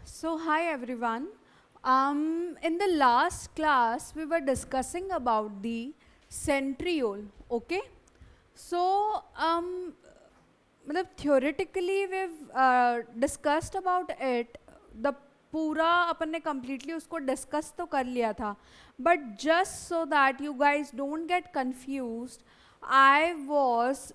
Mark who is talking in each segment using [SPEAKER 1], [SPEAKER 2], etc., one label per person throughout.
[SPEAKER 1] So, hi everyone. In the last class, we were discussing about the centriole. Okay. So, theoretically we've discussed about it. The पूरा अपन ने completely उसको discuss तो कर लिया था. But just so that you guys don't get confused, I was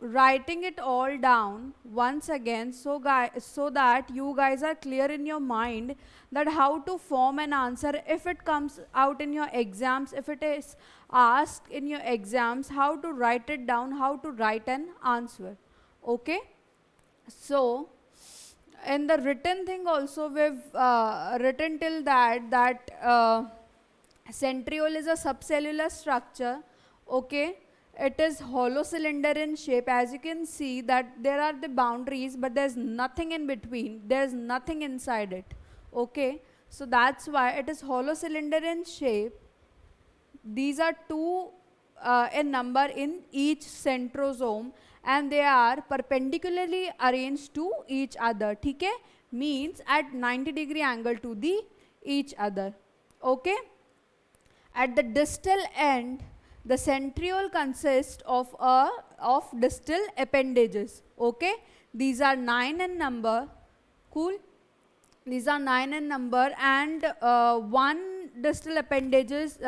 [SPEAKER 1] writing it all down once again so that you guys are clear in your mind that how to form an answer if it comes out in your exams, if it is asked in your exams, how to write it down, how to write an answer. Okay, so in the written thing also we've written till that centriole is a subcellular structure. Okay, it is hollow cylinder in shape. As you can see that there are the boundaries, but there's nothing in between, there's nothing inside it. Okay, so that's why it is hollow cylinder in shape. These are two in number in each centrosome, and they are perpendicularly arranged to each other. ठीक है, means at 90-degree angle to the each other. Okay, at the distal end, the centriole consists of distal appendages. Okay, these are 9 in number. Cool. These are 9 in number, and one distal appendage is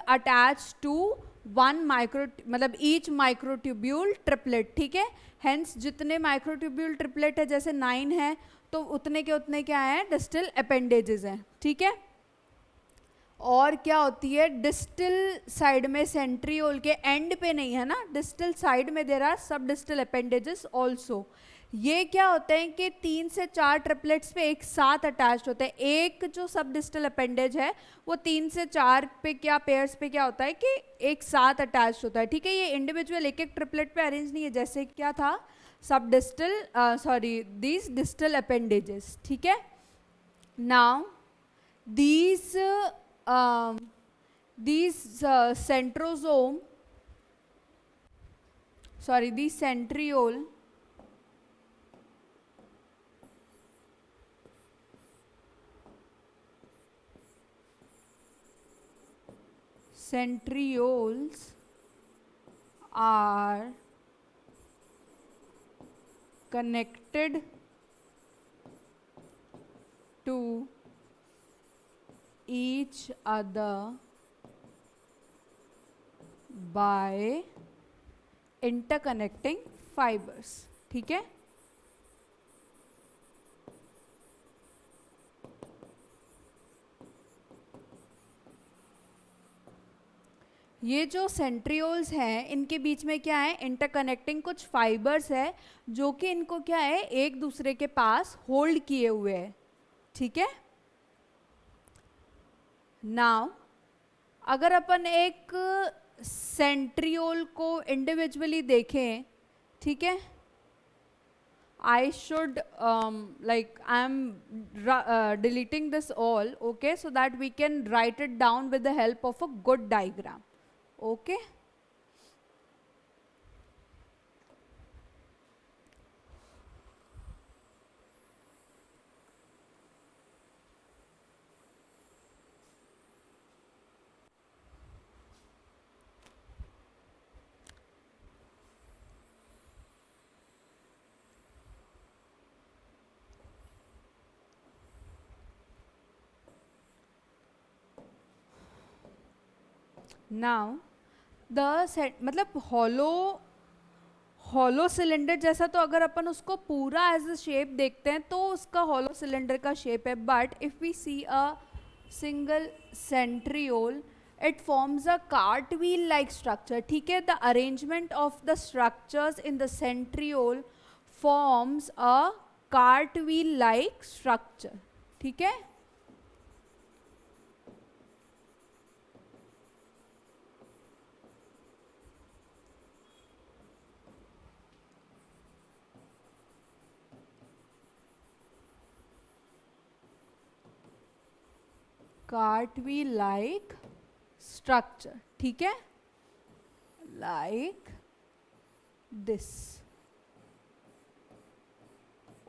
[SPEAKER 1] attached to one मतलब each microtubule triplet. ठीक है, hence जितने microtubule triplet है जैसे 9 है तो उतने के उतने क्या है, distal appendages हैं. ठीक है, और क्या होती है डिस्टल साइड में, सेंट्रियोल के एंड पे नहीं है ना, डिस्टल साइड में देयर आर सब डिस्टल अपेंडेजेस ऑल्सो. ये क्या होते हैं कि 3 से 4 ट्रिपलेट्स पे एक साथ अटैच्ड होते हैं. एक जो सब डिस्टल अपेंडेज है वो 3 से 4 पे क्या पेयर्स पे क्या होता है कि एक साथ अटैच्ड होता है. ठीक है, ये इंडिविजुअल एक एक ट्रिपलेट पे अरेंज नहीं है जैसे क्या था सब डिस्टल दीज डिस्टल अपेंडेजेस. ठीक है, now these centrosome, these centriole centrioles are connected to each other by interconnecting fibers. ठीक है, ये जो सेंट्रियोल्स हैं इनके बीच में क्या है, इंटरकनेक्टिंग कुछ फाइबर्स है जो कि इनको क्या है एक दूसरे के पास होल्ड किए हुए है. ठीक है, नाउ अगर अपन एक सेंट्रियोल को इंडिविजुअली देखें, ठीक है, I should I am deleting this all. Okay, so that we can write it down with the help of a good diagram. Okay, now the set मतलब हॉलो सिलेंडर जैसा, तो अगर अपन उसको पूरा एज अ शेप देखते हैं तो उसका हॉलो सिलेंडर का शेप है. But if we see a single centriole it forms a cartwheel like structure. ठीक है, the arrangement of the structures in the centriole forms a cartwheel like structure. ठीक है, cartwheel like structure. ठीक है, like this.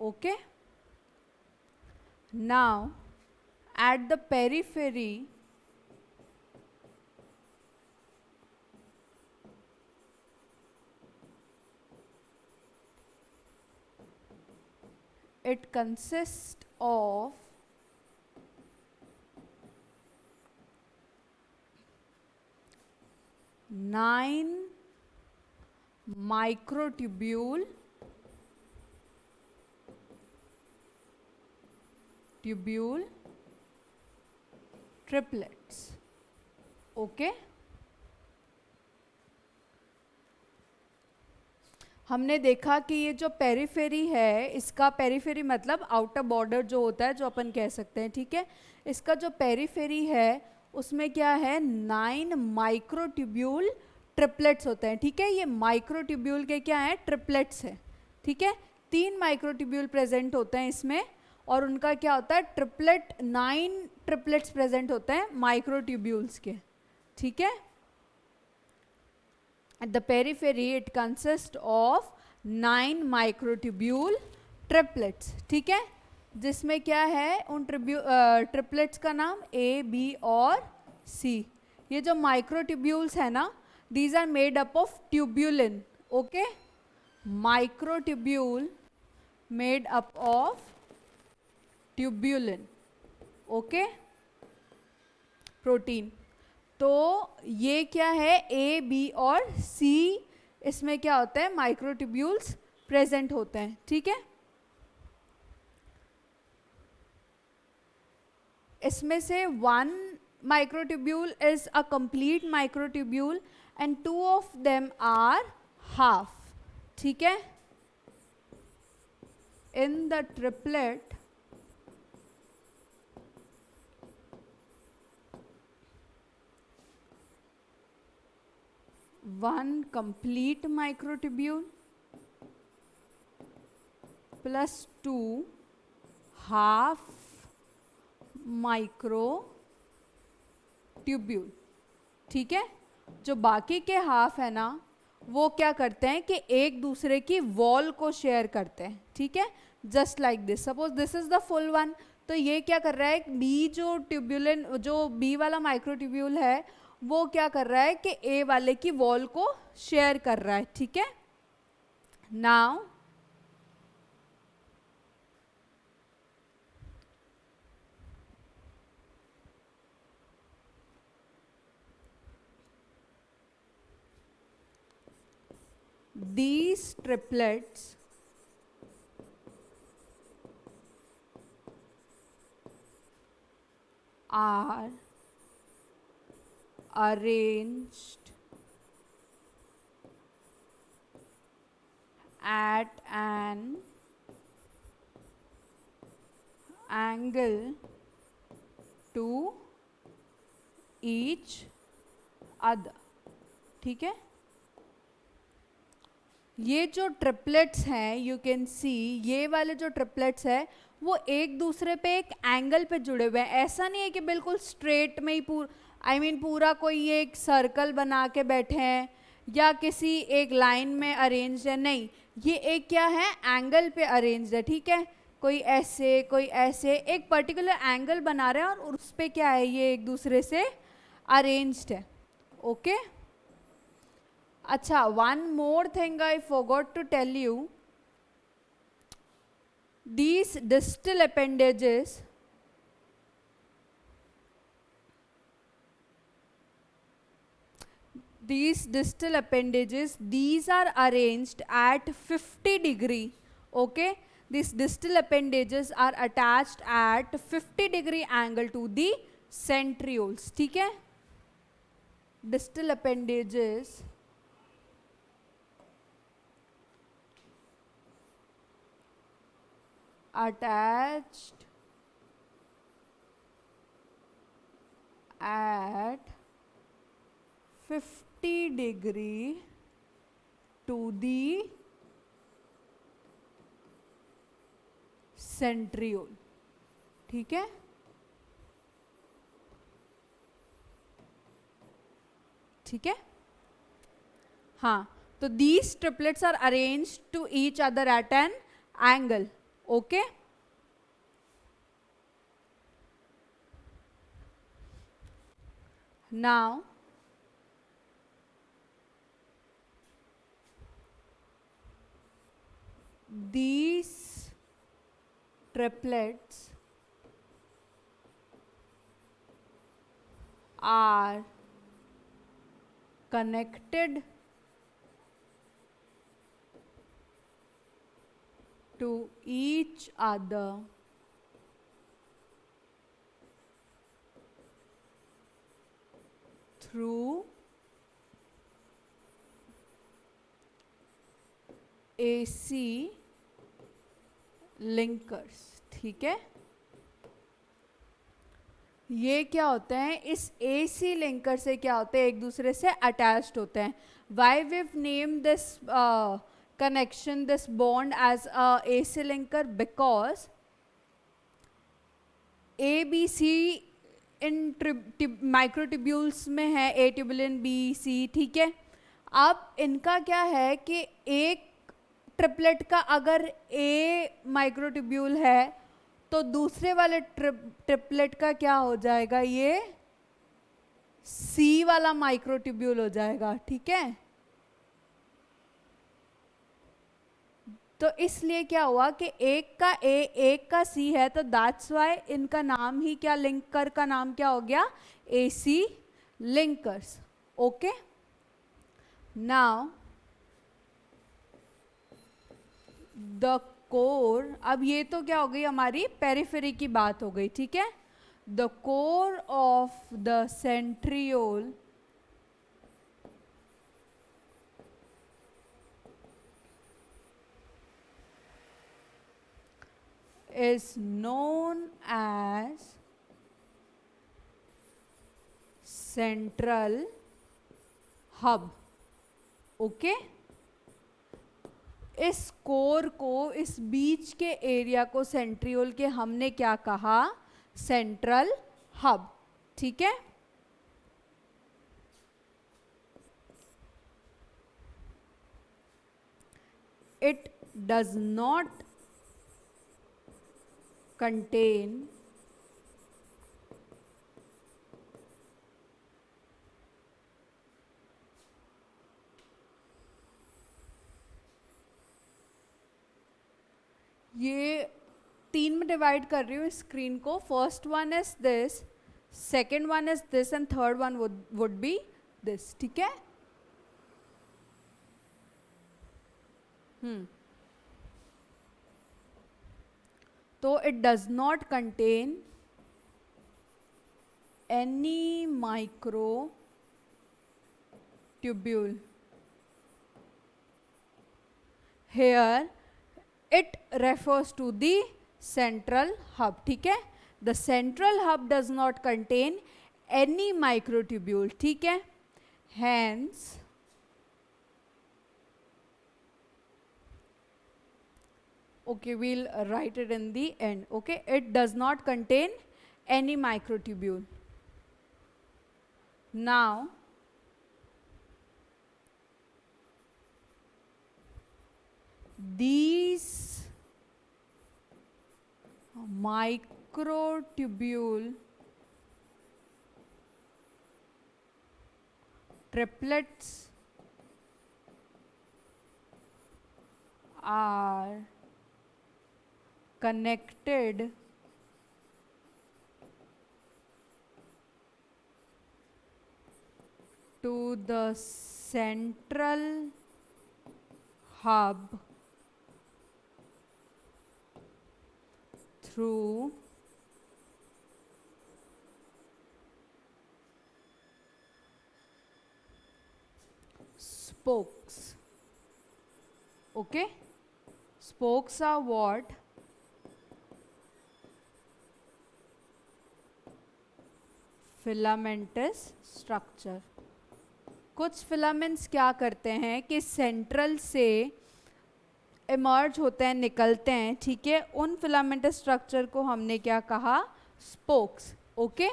[SPEAKER 1] Okay, Now, at the periphery, it consists of nine microtubule triplets. Okay हमने देखा कि ये जो पेरिफेरी है, इसका पेरिफेरी मतलब आउटर बॉर्डर जो होता है, जो अपन कह सकते हैं, ठीक है। इसका जो पेरिफेरी है उसमें क्या है, 9 माइक्रोट्यूब्यूल ट्रिपलेट्स होते हैं, ठीक है। ये माइक्रोट्यूब्यूल के क्या है, ट्रिपलेट्स है, ठीक है। 3 माइक्रोट्यूब्यूल प्रेजेंट होते हैं इसमें, और उनका क्या होता है, ट्रिपलेट, 9 ट्रिपलेट्स प्रेजेंट होते हैं माइक्रोट्यूब्यूल्स के, ठीक है। At the periphery it consists of 9 microtubule triplets, ठीक है। जिसमें क्या है, उन ट्रिपलेट्स का नाम A, B और C। ये जो माइक्रोट्यूब्यूल्स है ना, these are made up of tubulin, okay। Microtubule made up of tubulin, okay, protein. तो ये क्या है, ए, बी और सी, इसमें क्या होता है, माइक्रोट्यूब्यूल्स प्रेजेंट होते हैं, ठीक है। इसमें से 1 microtubule is a complete microtubule and 2 of them are half, ठीक है। In the triplet one complete microtubule plus 2 half microtubule, ठीक है। जो बाकी के हाफ है ना, वो क्या करते हैं कि एक दूसरे की वॉल को शेयर करते हैं, ठीक है। Just like this, suppose this is the full one, तो ये क्या कर रहा है, बी जो ट्यूब्यूलिन, जो बी वाला माइक्रोट्यूब्यूल है, वो क्या कर रहा है कि ए वाले की वॉल को शेयर कर रहा है, ठीक है। Now these triplets are arranged at an angle to each other, ठीक है। ये जो ट्रिपलेट्स हैं, यू कैन सी, ये वाले जो ट्रिपलेट्स है वो एक दूसरे पे एक एंगल पे जुड़े हुए हैं। ऐसा नहीं है कि बिल्कुल स्ट्रेट में ही पूरा कोई एक सर्कल बना के बैठे हैं या किसी एक लाइन में अरेंज है, नहीं, ये एक क्या है, एंगल पे अरेंज है, ठीक है। कोई ऐसे, कोई ऐसे, एक पर्टिकुलर एंगल बना रहे हैं और उस पे क्या है, ये एक दूसरे से अरेंज्ड है, ओके। अच्छा, one more thing I forgot to tell you, these distal appendages these are arranged at 50 degree, okay। These distal appendages are attached at 50 degree angle to the centrioles, ठीक है। distal appendages attached at 50 degree to the centriole, ठीक है। ठीक है, हाँ। तो these triplets are arranged to each other at an angle, okay। Now, these triplets are connected to each other through AC linkers. ठीक है, ये क्या होते हैं, इस AC लिंकर से क्या होते हैं, एक दूसरे से अटैच्ड होते हैं. Why we name this connection, this bond as a AC linker? Because A, B, C in microtubules में है, A ट्यूबुलिन, B, C. ठीक है, अब इनका क्या है कि एक ट्रिपलेट का अगर A माइक्रोट्यूब्यूल है तो दूसरे वाले ट्रिपलेट का क्या हो जाएगा, ये C वाला माइक्रोट्यूब्यूल हो जाएगा. ठीक है, तो इसलिए क्या हुआ कि एक का A एक का C है, तो दैट्स वाई इनका नाम ही क्या, लिंकर का नाम क्या हो गया, AC linkers. Okay, now the core, अब ये तो क्या हो गई हमारी पेरिफेरी की बात हो गई. ठीक है, the core of the centriole is known as central hub. Okay, इस कोर को, इस बीच के एरिया को सेंट्रियोल के हमने क्या कहा, सेंट्रल हब. ठीक है, it does not contain ये 3 में डिवाइड कर रही हूँ स्क्रीन को. First one is this, second one is this and third one would be this. ठीक है, तो it does not contain any microtubule. Here it refers to the central hub. ठीक है, the central hub does not contain any microtubule. ठीक है, hence okay, we'll write it in the end. Okay, it does not contain any microtubule. Now these microtubule triplets are connected to the central hub through spokes. Okay, spokes are what, filamentous structure. कुछ filaments क्या करते हैं कि central से emerge होते हैं, निकलते हैं. ठीक है, उन फिलामेंटस स्ट्रक्चर को हमने क्या कहा, स्पोक्स. ओके,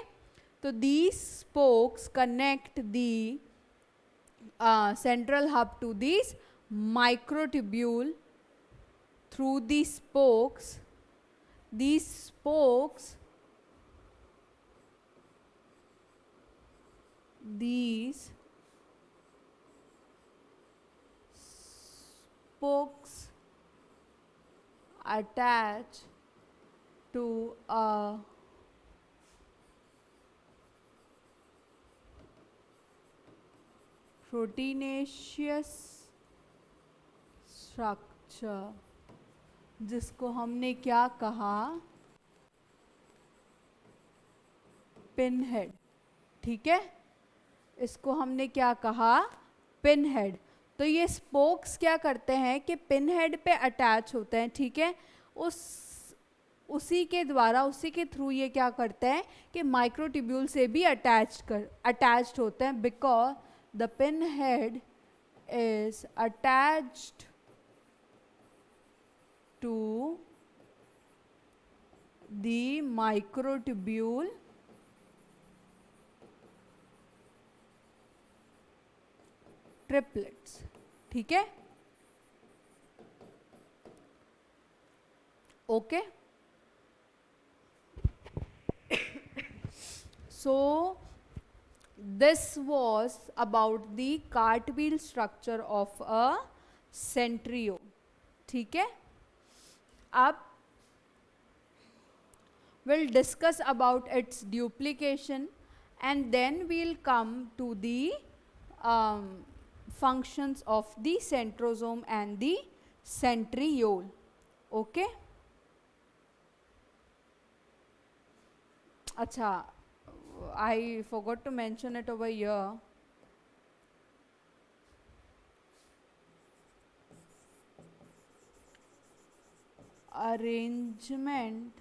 [SPEAKER 1] तो these spokes connect the central hub to these microtubule. Through these spokes attach to a proteinaceous structure, जिसको हमने क्या कहा, पिन हेड. ठीक है, इसको हमने क्या कहा, पिन हेड. तो ये स्पोक्स क्या करते हैं कि पिन हेड पे अटैच होते हैं. ठीक है, उसी के द्वारा, उसी के थ्रू ये क्या करते हैं कि माइक्रोट्यूब्यूल से भी अटैच्ड होते हैं. Because the pin head is attached to the microtubule triplets. ठीक है, okay. So this was about the cartwheel structure of a centriole. ठीक है, अब we'll discuss about its duplication and then we'll come to the functions of the centrosome and the centriole. Okay. Acha, I forgot to mention it over here. Arrangement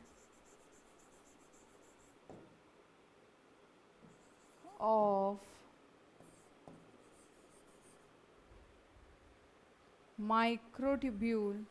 [SPEAKER 1] of microtubule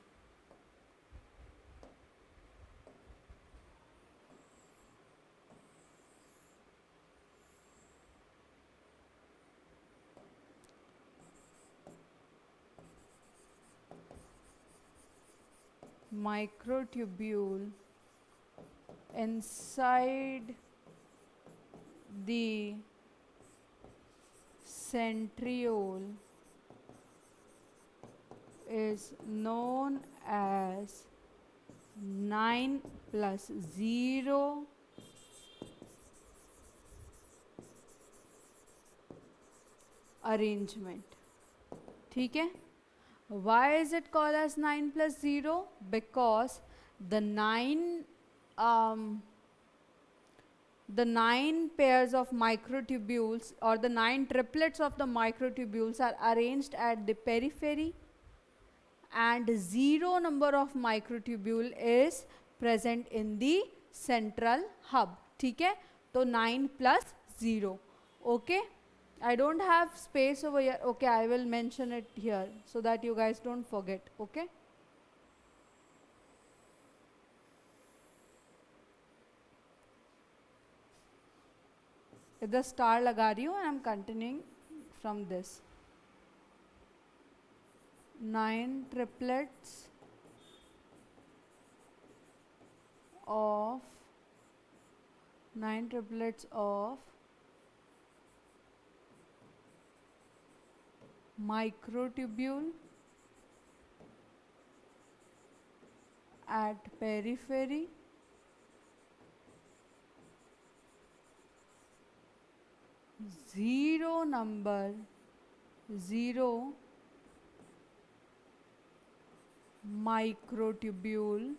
[SPEAKER 1] inside the centriole is known as 9+0 arrangement. ठीक है, why is it called as 9+0? Because the nine pairs of microtubules or the 9 triplets of the microtubules are arranged at the periphery and 0 number of microtubule is present in the central hub. ठीक है, तो 9+0. Okay, I don't have space over here. Okay, I will mention it here so that you guys don't forget. Okay. इधर star लगा रही हूँ and I'm continuing from this. 9 triplets of microtubule at periphery zero microtubule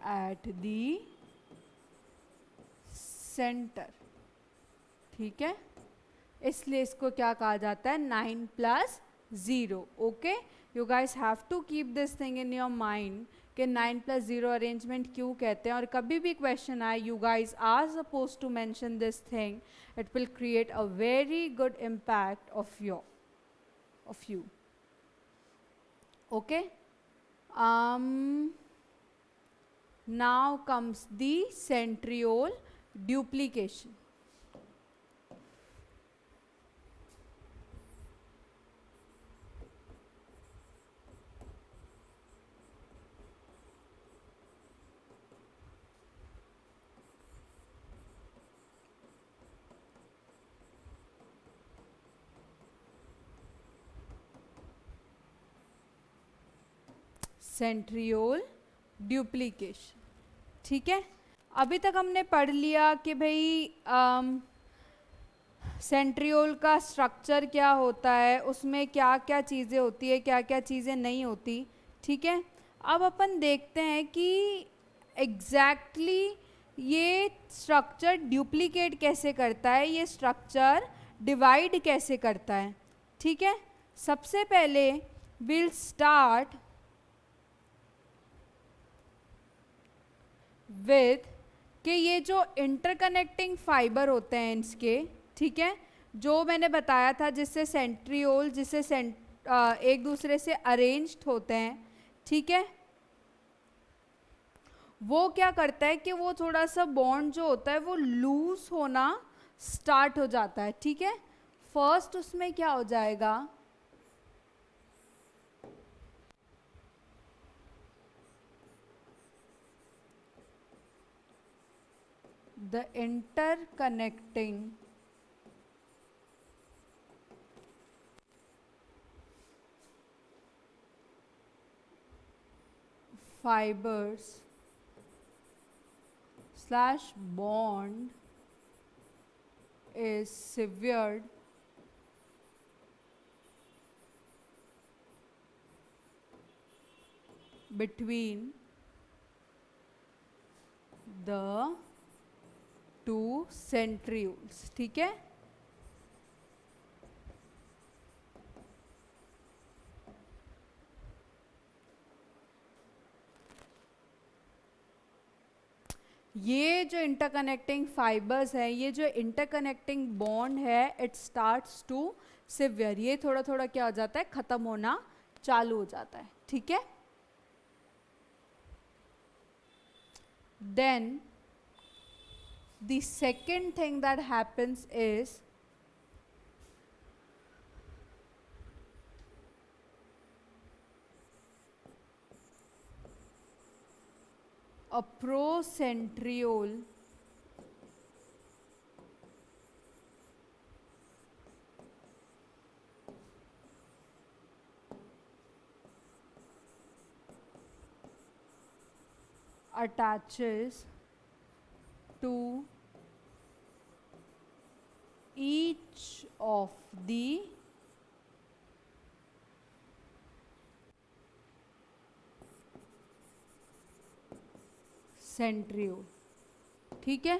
[SPEAKER 1] at the center. ठीक है, इसलिए इसको क्या कहा जाता है, 9+0. Okay, you guys have to keep this thing in your mind कि 9+0 अरेंजमेंट क्यों कहते हैं. और कभी भी क्वेश्चन आए, you guys are suppose to mention this thing, it will create a very good impact of you. Okay, now comes the centriole duplication. Centriole duplication. ठीक है, अभी तक हमने पढ़ लिया कि भाई सेंट्रियोल का स्ट्रक्चर क्या होता है, उसमें क्या क्या चीज़ें होती है, क्या क्या चीज़ें नहीं होती। ठीक है, अब अपन देखते हैं कि एग्जैक्टली ये स्ट्रक्चर डुप्लीकेट कैसे करता है, ये स्ट्रक्चर डिवाइड कैसे करता है। ठीक है, सबसे पहले विल स्टार्ट विथ कि ये जो इंटरकनेक्टिंग फाइबर होते हैं इसके, ठीक है, जो मैंने बताया था जिससे सेंट्रियोल एक दूसरे से अरेंज्ड होते हैं। ठीक है, वो क्या करता है कि वो थोड़ा सा बॉन्ड जो होता है वो लूज होना स्टार्ट हो जाता है। ठीक है, फर्स्ट उसमें क्या हो जाएगा, the interconnecting fibers slash bond is severed between the two centrioles। ठीक है, ये जो इंटरकनेक्टिंग फाइबर्स है, ये जो इंटरकनेक्टिंग बॉन्ड है, इट स्टार्ट्स टू सिवियर, ये थोड़ा थोड़ा क्या हो जाता है, खत्म होना चालू हो जाता है। ठीक है, then the second thing that happens is a procentriole attaches to each of the centriole. ठीक है,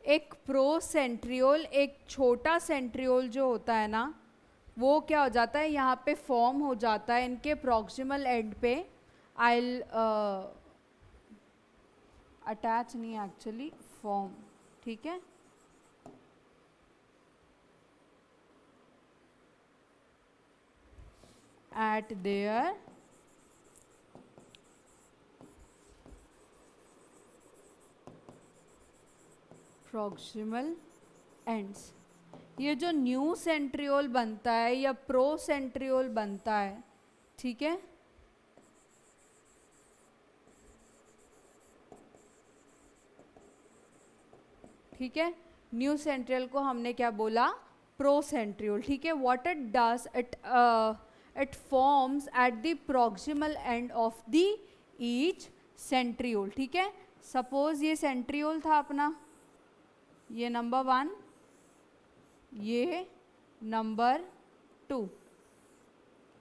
[SPEAKER 1] एक प्रोसेंट्रियोल, एक छोटा सेंट्रियोल जो होता है ना, वो क्या हो जाता है, यहाँ पे फॉर्म हो जाता है इनके प्रॉक्सिमल एंड पे। आई अटैच नहीं, एक्चुअली फॉर्म। ठीक है, at their proximal ends। ये जो न्यू सेंट्रियोल बनता है या प्रो सेंट्रियोल बनता है, ठीक है, ठीक है, न्यू सेंट्रियोल को हमने क्या बोला, प्रो सेंट्रियोल। ठीक है, what it does, it forms at the proximal end of the each centriole। ठीक है, सपोज ये सेंट्रियोल था अपना, ये नंबर 1, ये नंबर 2।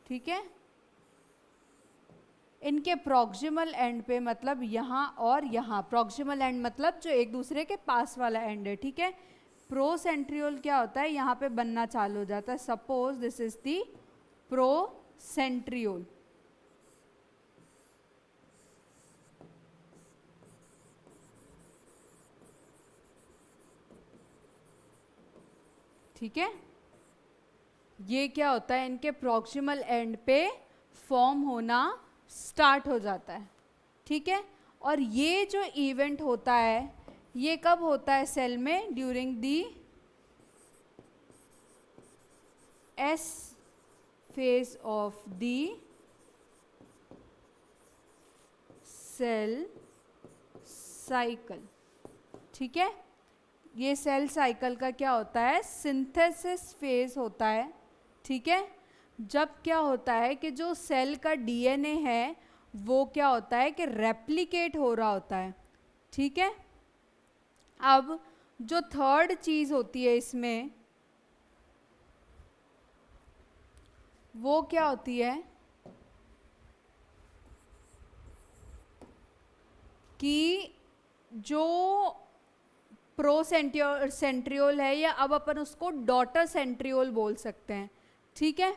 [SPEAKER 1] ठीक है, इनके प्रॉक्सिमल एंड पे, मतलब यहाँ और यहाँ, प्रॉक्सिमल एंड मतलब जो एक दूसरे के पास वाला एंड है। ठीक है, प्रो सेंट्रियोल क्या होता है, यहाँ पे बनना चालू हो जाता है। Suppose this is the procentriole. ठीक है, ये क्या होता है, इनके प्रॉक्सिमल एंड पे फॉर्म होना स्टार्ट हो जाता है। ठीक है, और ये जो इवेंट होता है ये कब होता है सेल में, during the S phase of the cell cycle। ठीक है, ये सेल साइकिल का क्या होता है, सिंथेसिस फेज होता है। ठीक है, जब क्या होता है कि जो सेल का डीएनए है वो क्या होता है कि रेप्लिकेट हो रहा होता है, ठीक है। अब जो थर्ड चीज होती है इसमें, वो क्या होती है कि जो सेंट्रियोल है, या अब अपन उसको डॉटर सेंट्रियोल बोल सकते हैं, ठीक है।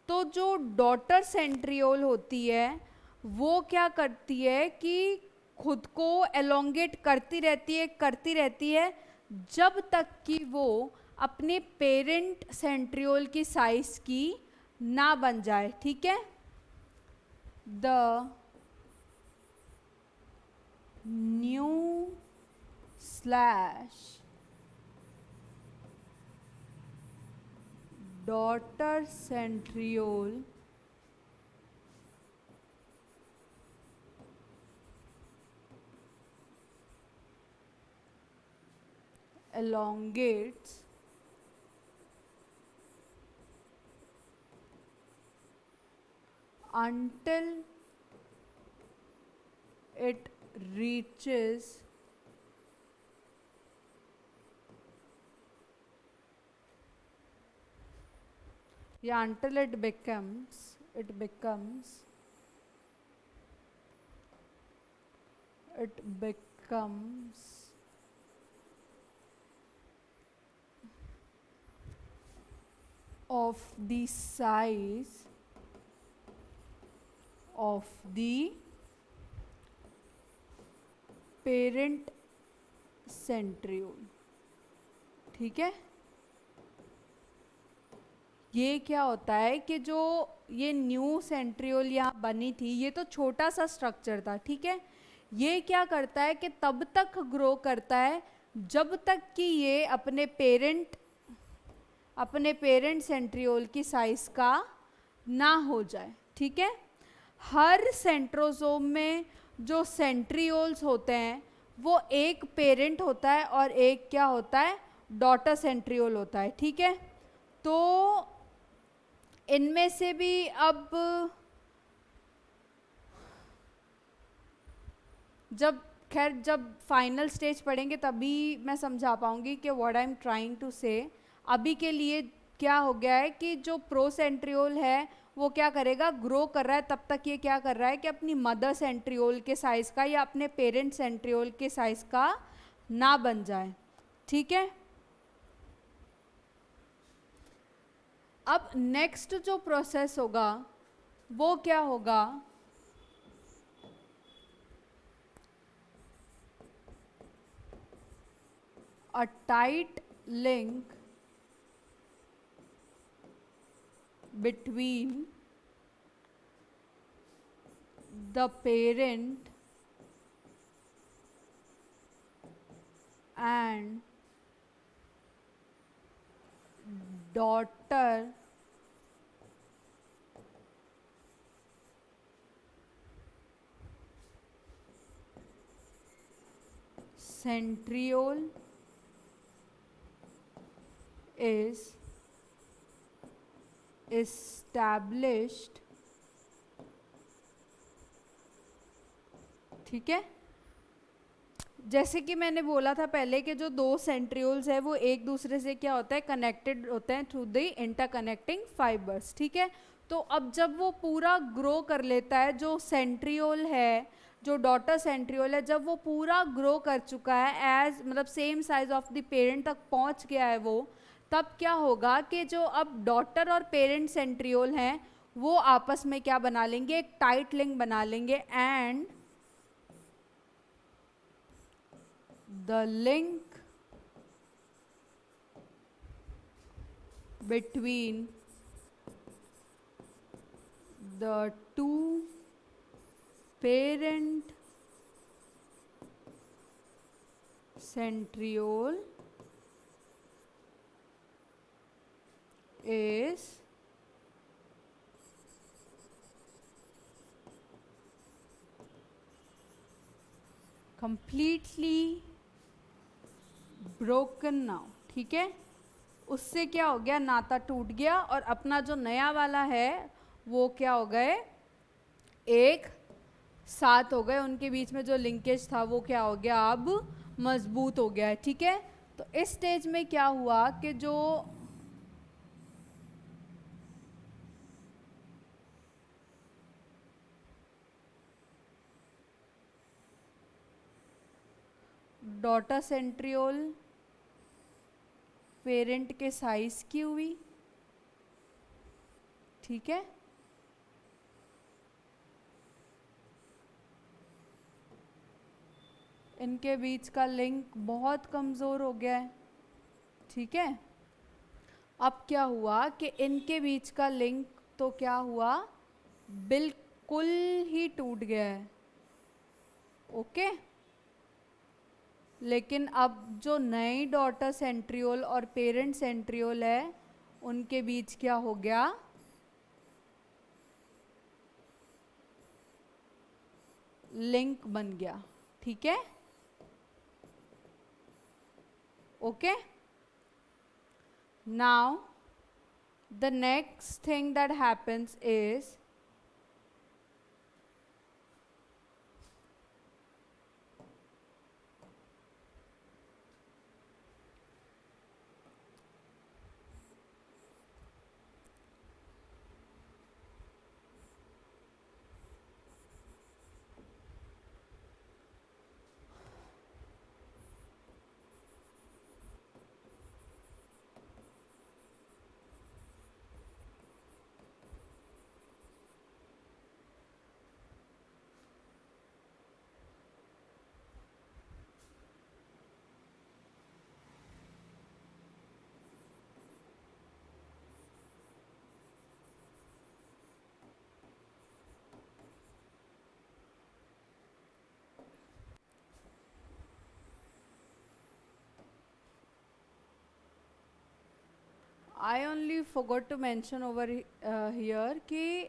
[SPEAKER 1] तो जो डॉटर सेंट्रियोल होती है वो क्या करती है कि खुद को एलोंगेट करती रहती है जब तक कि वो अपने पेरेंट सेंट्रियोल की साइज की ना बन जाए, ठीक है। The new slash daughter centriole elongates until it reaches until it becomes of the size of the parent centriole, ठीक है। ये क्या होता है कि जो ये न्यू सेंट्रियोल यहाँ बनी थी, ये तो छोटा सा स्ट्रक्चर था, ठीक है। ये क्या करता है कि तब तक ग्रो करता है जब तक कि ये अपने पेरेंट सेंट्रियोल की साइज का ना हो जाए, ठीक है। हर सेंट्रोसोम में जो सेंट्रियोल्स होते हैं वो एक पेरेंट होता है और एक क्या होता है, डॉटर सेंट्रियोल होता है, ठीक है। तो इनमें से भी अब जब फाइनल स्टेज पढ़ेंगे तभी मैं समझा पाऊंगी कि what I am trying to say. अभी के लिए क्या हो गया है कि जो प्रोसेंट्रियोल है वो क्या करेगा, ग्रो कर रहा है, तब तक ये क्या कर रहा है कि अपनी मदर सेंट्रियोल के साइज का या अपने पेरेंट सेंट्रियोल के साइज का ना बन जाए, ठीक है। अब नेक्स्ट जो प्रोसेस होगा वो क्या होगा, a tight link between the parent and daughter centriole is established, ठीक है। जैसे कि मैंने बोला था पहले कि जो दो सेंट्रियोल्स है वो एक दूसरे से क्या होता है, कनेक्टेड होते हैं थ्रू द इंटरकनेक्टिंग फाइबर्स, ठीक है। तो अब जब वो पूरा ग्रो कर लेता है, जो सेंट्रियोल है, जो डॉटर सेंट्रियोल है, जब वो पूरा ग्रो कर चुका है एज मतलब same size of the parent तक पहुंच गया है वो, तब क्या होगा कि जो अब डॉटर और पेरेंट सेंट्रियोल हैं वो आपस में क्या बना लेंगे, एक टाइट लिंक बना लेंगे, and the link between the two parent centriole is completely broken now, ठीक है। उससे क्या हो गया, नाता टूट गया और अपना जो नया वाला है वो क्या हो गए, एक सात हो गए, उनके बीच में जो लिंकेज था वो क्या हो गया, अब मजबूत हो गया है, ठीक है। तो इस स्टेज में क्या हुआ कि जो डॉटर सेंट्रियोल पेरेंट के साइज की हुई, ठीक है। इनके बीच का लिंक बहुत कमज़ोर हो गया है, ठीक है। अब क्या हुआ कि इनके बीच का लिंक तो क्या हुआ, बिल्कुल ही टूट गया है, ओके। लेकिन अब जो नई डॉटर सेंट्रियोल और पेरेंट सेंट्रियोल है, उनके बीच क्या हो गया, लिंक बन गया, ठीक है, okay. Now the next thing that happens is I only forgot to mention over here कि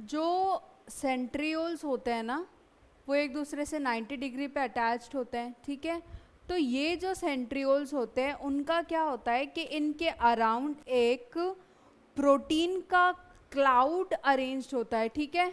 [SPEAKER 1] जो सेंट्रियोल्स होते हैं ना, वो एक दूसरे से 90 डिग्री पे अटैच्ड होते हैं, ठीक है। तो ये जो सेंट्रियोल्स होते हैं उनका क्या होता है कि इनके अराउंड एक प्रोटीन का क्लाउड अरेंज्ड होता है, ठीक है।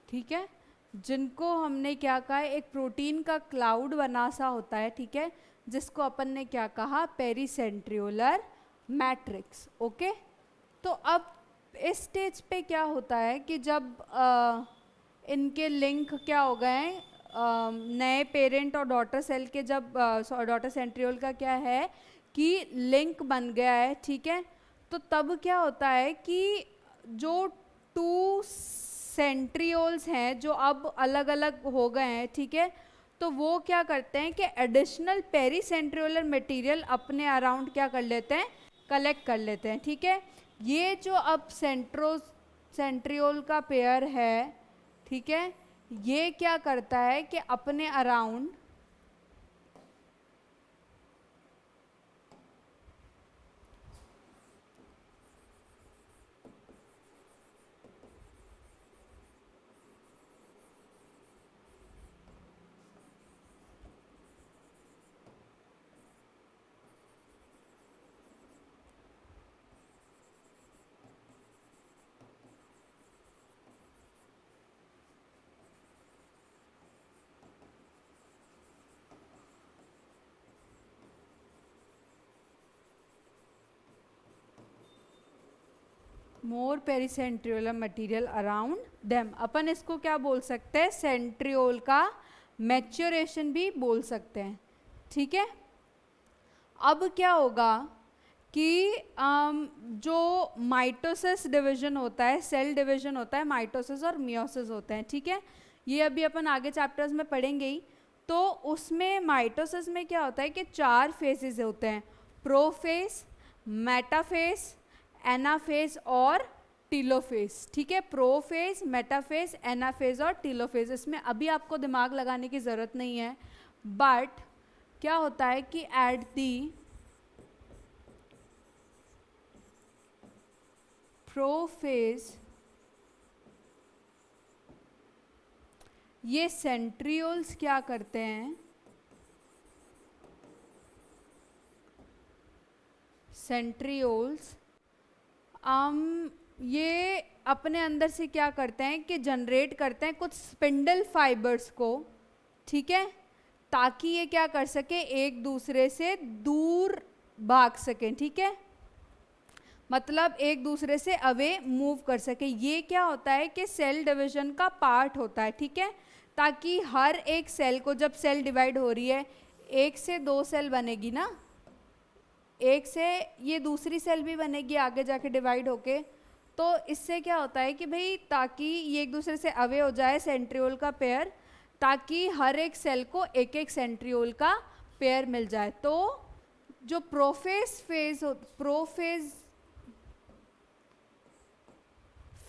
[SPEAKER 1] ठीक है, जिनको हमने क्या कहा है, एक प्रोटीन का क्लाउड बना सा होता है, ठीक है, जिसको अपन ने क्या कहा, पेरीसेंट्रियोलर मैट्रिक्स, ओके। तो अब इस स्टेज पे क्या होता है कि जब इनके लिंक क्या हो गए हैं, नए पेरेंट और डॉटर सेल के, जब डॉटर सेंट्रियोल का क्या है कि लिंक बन गया है, ठीक है। तो तब क्या होता है कि जो टू सेंट्रियोल्स हैं जो अब अलग अलग हो गए हैं, ठीक है, तो वो क्या करते हैं कि एडिशनल पेरीसेंट्रियोलर मटेरियल अपने अराउंड क्या कर लेते हैं, कलेक्ट कर लेते हैं, ठीक है। ये जो अब सेंट्रियोल का पेयर है, ठीक है, ये क्या करता है कि अपने around more pericentriolar material around them. अपन इसको क्या बोल सकते हैं, सेंट्रियोल का मैच्योरेशन भी बोल सकते हैं। ठीक है, अब क्या होगा कि जो माइटोसिस डिवीजन होता है, सेल डिवीजन होता है, माइटोसिस और मियोसिस होते हैं। ठीक है, ये अभी अपन आगे चैप्टर्स में पढ़ेंगे ही। तो उसमें माइटोसिस में क्या होता है कि 4 फेजेस होते हैं, प्रोफेज, मेटाफेज, एनाफेज और टीलोफेज। ठीक है, प्रोफेज, मेटाफेज, एनाफेज और टीलोफेज। इसमें अभी आपको दिमाग लगाने की ज़रूरत नहीं है, बट क्या होता है कि एट दी प्रोफेज ये सेंट्रियोल्स क्या करते हैं, सेंट्रियोल्स ये अपने अंदर से क्या करते हैं कि जनरेट करते हैं कुछ स्पिंडल फाइबर्स को। ठीक है, ताकि ये क्या कर सके, एक दूसरे से दूर भाग सकें। ठीक है, मतलब एक दूसरे से अवे मूव कर सके। ये क्या होता है कि सेल डिवीजन का पार्ट होता है। ठीक है, ताकि हर एक सेल को, जब सेल डिवाइड हो रही है, 1 से 2 सेल बनेगी ना, 1 से ये दूसरी सेल भी बनेगी आगे जाके डिवाइड होके। तो इससे क्या होता है कि भाई ताकि ये एक दूसरे से अवे हो जाए सेंट्रियोल का पेयर, ताकि हर एक सेल को एक एक सेंट्रियोल का पेयर मिल जाए। तो जो प्रोफेज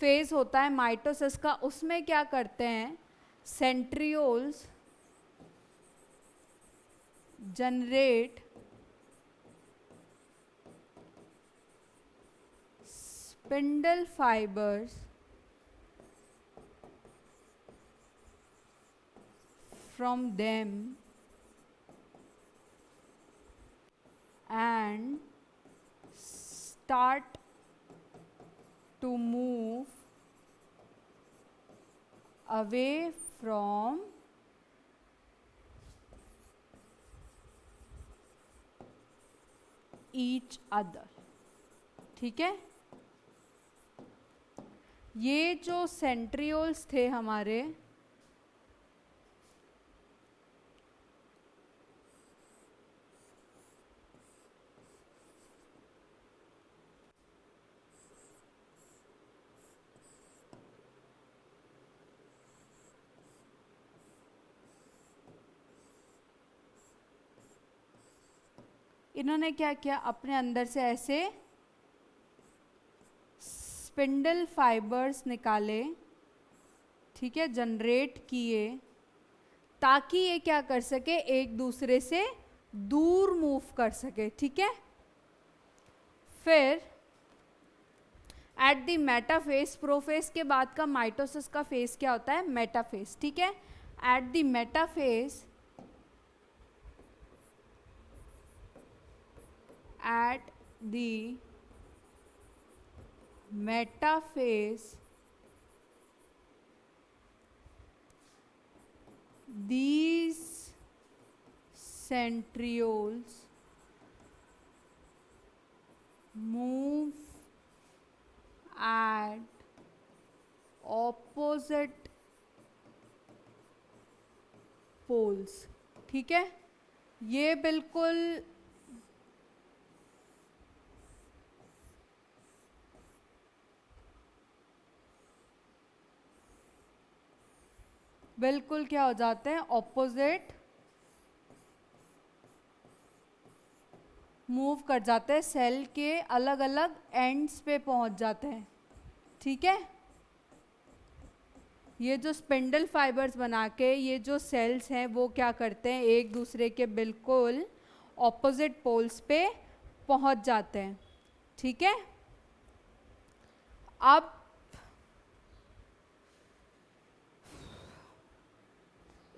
[SPEAKER 1] फेज होता है माइटोसिस का, उसमें क्या करते हैं, centrioles generate spindle fibres from them and start to move away from each other। ठीक है, ये जो सेंट्रियोल्स थे हमारे, इन्होंने क्या किया, अपने अंदर से ऐसे स्पिंडल फाइबर्स निकाले। ठीक है, जनरेट किए, ताकि ये क्या कर सके, एक दूसरे से दूर मूव कर सके। ठीक है, फिर एट द मेटाफेज, प्रोफेज के बाद का माइटोसिस का फेज क्या होता है, मेटाफेज। ठीक है, at the metaphase, at the metaphase these centrioles move at opposite poles। ठीक है, ये बिल्कुल बिल्कुल क्या हो जाते हैं, ऑपोजिट मूव कर जाते हैं, सेल के अलग अलग एंड्स पे पहुंच जाते हैं। ठीक है, ये जो स्पिंडल फाइबर्स बना के ये जो सेल्स हैं वो क्या करते हैं, एक दूसरे के बिल्कुल ऑपोजिट पोल्स पे पहुंच जाते हैं। ठीक है, अब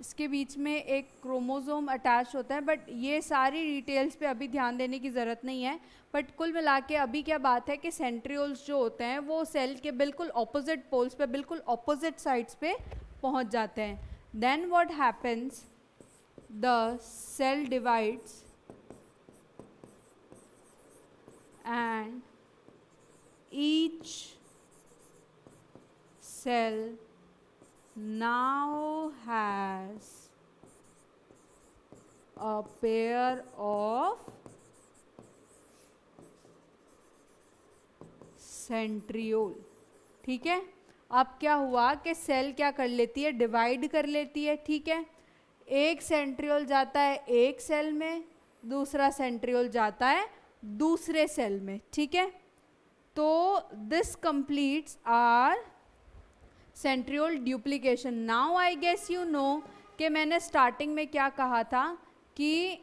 [SPEAKER 1] इसके बीच में एक क्रोमोसोम अटैच होता है, बट ये सारी डिटेल्स पे अभी ध्यान देने की ज़रूरत नहीं है। बट कुल मिला के अभी क्या बात है कि सेंट्रियोल्स जो होते हैं वो सेल के बिल्कुल ऑपोजिट पोल्स पे, बिल्कुल ऑपोजिट साइड्स पे पहुंच जाते हैं। Then what happens, the cell divides and each cell now has a pair of centriole. ठीक है, अब क्या हुआ कि सेल क्या कर लेती है, डिवाइड कर लेती है. ठीक है, एक सेंट्रियोल जाता है एक सेल में, दूसरा सेंट्रियोल जाता है दूसरे सेल में. ठीक है, तो this completes our centriole duplication. Now I guess you know कि मैंने स्टार्टिंग में क्या कहा था कि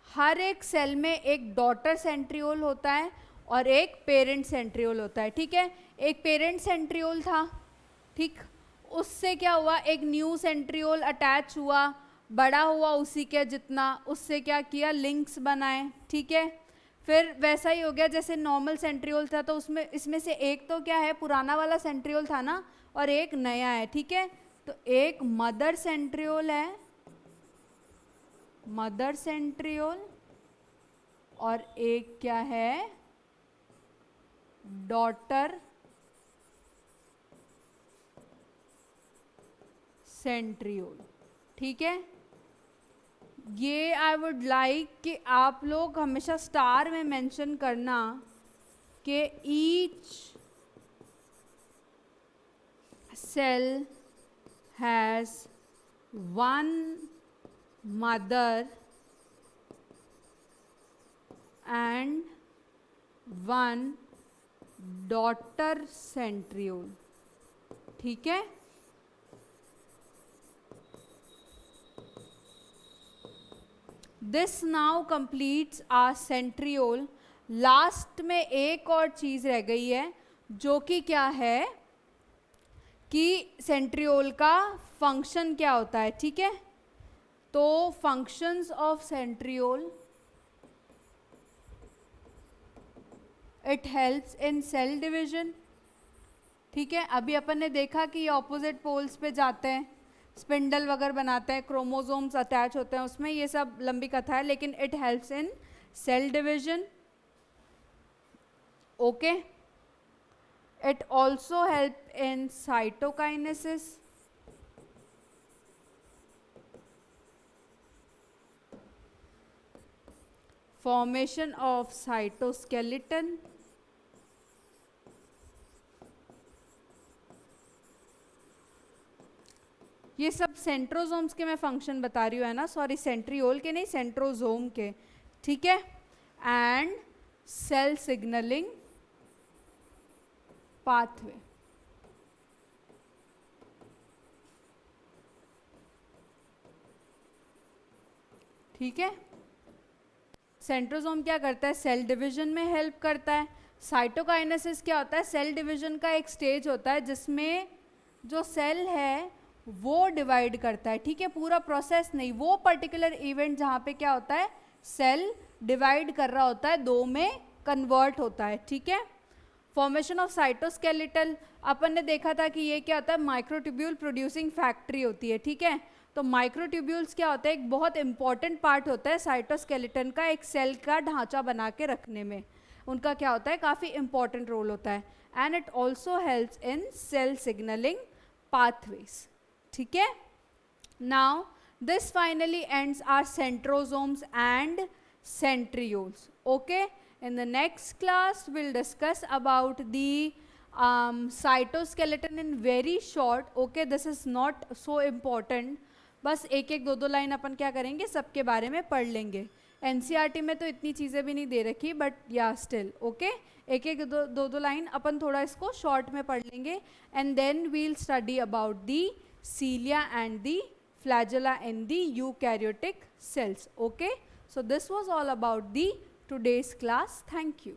[SPEAKER 1] हर एक सेल में एक डॉटर सेंट्रियोल होता है और एक पेरेंट सेंट्रियोल होता है. ठीक है, एक पेरेंट सेंट्रियोल था. ठीक, उससे क्या हुआ, एक न्यू सेंट्रियोल अटैच हुआ, बड़ा हुआ उसी के जितना, उससे क्या किया, लिंक्स बनाए. ठीक है, फिर वैसा ही हो गया जैसे नॉर्मल सेंट्रियोल था, तो उसमें इसमें से एक तो क्या है, पुराना वाला सेंट्रियोल था ना, और एक नया है. ठीक है, तो एक मदर सेंट्रियोल है, मदर सेंट्रियोल, और एक क्या है, डॉटर सेंट्रियोल. ठीक है, ये आई वुड लाइक कि आप लोग हमेशा स्टार में मेंशन करना कि each cell has one mother and one daughter centriole. ठीक है, this now completes our centriole. Last में एक और चीज रह गई है, जो कि क्या है कि सेंट्रियोल का फंक्शन क्या होता है. ठीक है, तो functions of centriole, it helps in cell division. ठीक है, अभी अपन ने देखा कि ये ऑपोजिट पोल्स पे जाते हैं, स्पिंडल वगैरह बनाते हैं, क्रोमोसोम्स अटैच होते हैं उसमें, ये सब लंबी कथा है, लेकिन it helps in cell division. Okay, it also help in cytokinesis. Formation of cytoskeleton. ये सब सेंट्रोजोम्स के मैं फंक्शन बता रही हूँ, है ना, सॉरी सेंट्रियोल के नहीं, सेंट्रोजोम के. ठीक है, एंड सेल सिग्नलिंग पाथवे. ठीक है, सेंट्रोजोम क्या करता है, सेल डिवीजन में हेल्प करता है. साइटोकाइनेसिस क्या होता है, सेल डिवीजन का एक स्टेज होता है जिसमें जो सेल है वो डिवाइड करता है. ठीक है, पूरा प्रोसेस नहीं, वो पर्टिकुलर इवेंट जहाँ पे क्या होता है, सेल डिवाइड कर रहा होता है, दो में कन्वर्ट होता है. ठीक है, फॉर्मेशन ऑफ साइटोस्केलेटल, अपन ने देखा था कि ये क्या होता है, माइक्रोट्यूब्यूल प्रोड्यूसिंग फैक्ट्री होती है. ठीक है, तो माइक्रोट्यूब्यूल्स क्या होता है, एक बहुत इंपॉर्टेंट पार्ट होता है साइटोस्केलेटन का, एक सेल का ढांचा बना के रखने में उनका क्या होता है, काफ़ी इंपॉर्टेंट रोल होता है. And it also helps in cell signalling pathways. ठीक है, now this finally ends our centrosomes and centrioles. Okay, in the next class we'll discuss about the cytoskeleton in very short. Okay, this is not so important. बस एक एक दो दो line अपन क्या करेंगे, सबके बारे में पढ़ लेंगे. एनसीईआरटी में तो इतनी चीज़ें भी नहीं दे रखी, बट या स्टिल ओके, एक एक दो दो लाइन अपन थोड़ा इसको शॉर्ट में पढ़ लेंगे. And then we'll study about the cilia and the flagella in the eukaryotic cells. Okay, so this was all about the today's class. Thank you.